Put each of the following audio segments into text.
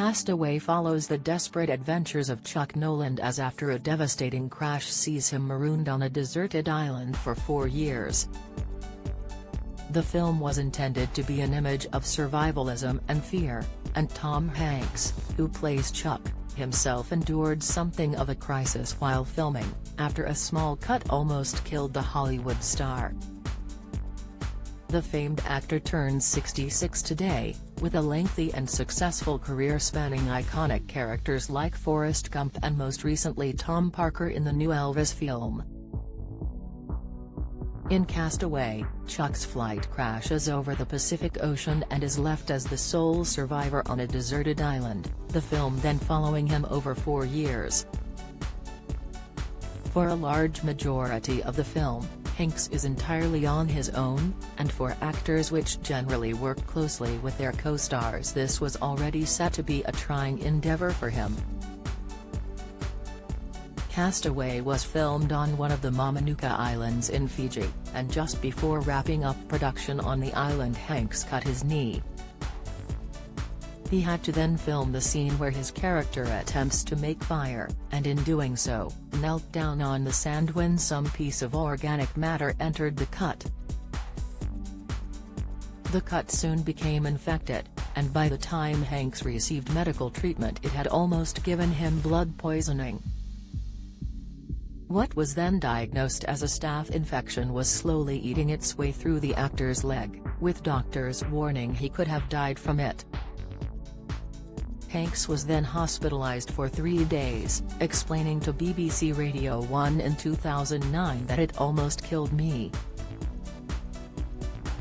Castaway follows the desperate adventures of Chuck Noland as after a devastating crash sees him marooned on a deserted island for 4 years. The film was intended to be an image of survivalism and fear, and Tom Hanks, who plays Chuck, himself endured something of a crisis while filming, after a small cut almost killed the Hollywood star. The famed actor turns 66 today, with a lengthy and successful career spanning iconic characters like Forrest Gump and most recently Tom Parker in the new Elvis film. In Castaway, Chuck's flight crashes over the Pacific Ocean and is left as the sole survivor on a deserted island, the film then following him over 4 years. For a large majority of the film, Hanks is entirely on his own, and for actors which generally work closely with their co-stars this was already set to be a trying endeavor for him. Castaway was filmed on one of the Mamanuca Islands in Fiji, and just before wrapping up production on the island Hanks cut his knee. He had to then film the scene where his character attempts to make fire, and in doing so, knelt down on the sand when some piece of organic matter entered the cut. The cut soon became infected, and by the time Hanks received medical treatment it had almost given him blood poisoning. What was then diagnosed as a staph infection was slowly eating its way through the actor's leg, with doctors warning he could have died from it. Hanks was then hospitalized for 3 days, explaining to BBC Radio 1 in 2009 that "it almost killed me."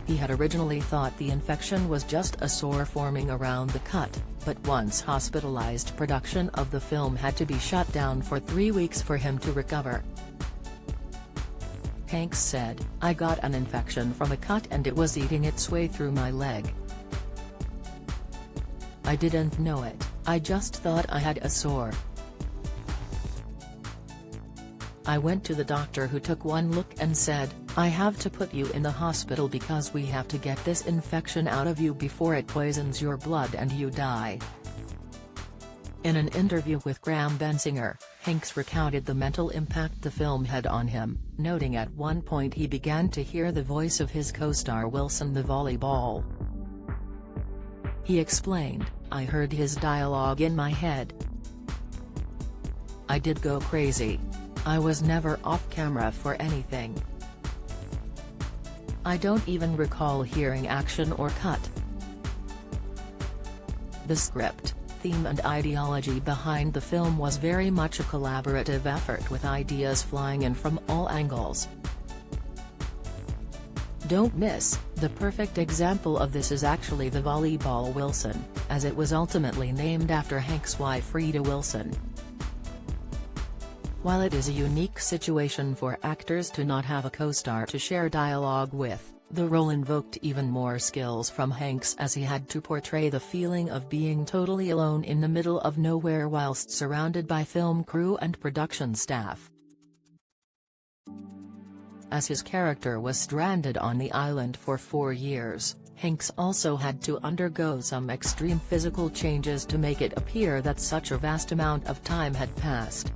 He had originally thought the infection was just a sore forming around the cut, but once hospitalized production of the film had to be shut down for 3 weeks for him to recover. Hanks said, "I got an infection from a cut and it was eating its way through my leg. I didn't know it, I just thought I had a sore. I went to the doctor who took one look and said, 'I have to put you in the hospital because we have to get this infection out of you before it poisons your blood and you die.'" In an interview with Graham Bensinger, Hanks recounted the mental impact the film had on him, noting at one point he began to hear the voice of his co-star Wilson the volleyball. He explained, "I heard his dialogue in my head. I did go crazy. I was never off camera for anything. I don't even recall hearing action or cut." The script, theme and ideology behind the film was very much a collaborative effort with ideas flying in from all angles. Don't miss, the perfect example of this is actually the volleyball Wilson, as it was ultimately named after Hanks' wife Rita Wilson. While it is a unique situation for actors to not have a co-star to share dialogue with, the role invoked even more skills from Hanks as he had to portray the feeling of being totally alone in the middle of nowhere whilst surrounded by film crew and production staff. As his character was stranded on the island for 4 years, Hanks also had to undergo some extreme physical changes to make it appear that such a vast amount of time had passed.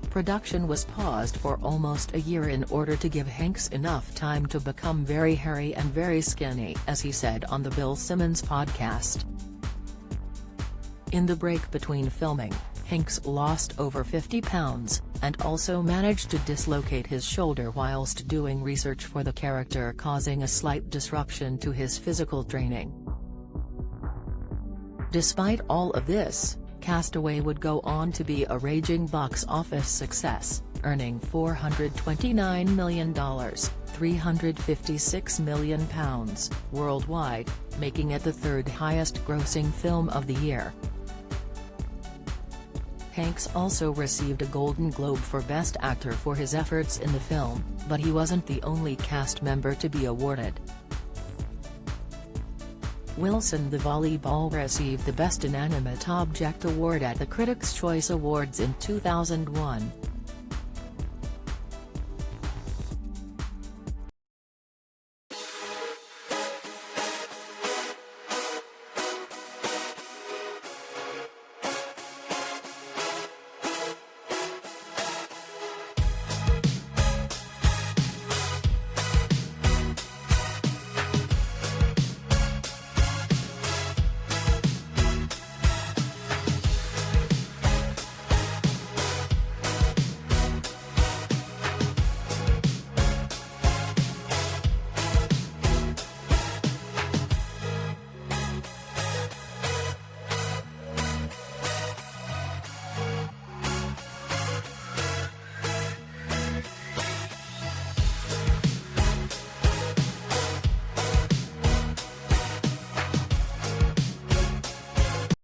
Production was paused for almost a year in order to give Hanks enough time to become very hairy and very skinny, as he said on the Bill Simmons podcast. In the break between filming, Hanks lost over 50 pounds, and also managed to dislocate his shoulder whilst doing research for the character, causing a slight disruption to his physical training. Despite all of this, Castaway would go on to be a raging box office success, earning $429 million, £356 million worldwide, making it the third highest-grossing film of the year. Hanks also received a Golden Globe for Best Actor for his efforts in the film, but he wasn't the only cast member to be awarded. Wilson the volleyball received the Best Inanimate Object award at the Critics' Choice Awards in 2001.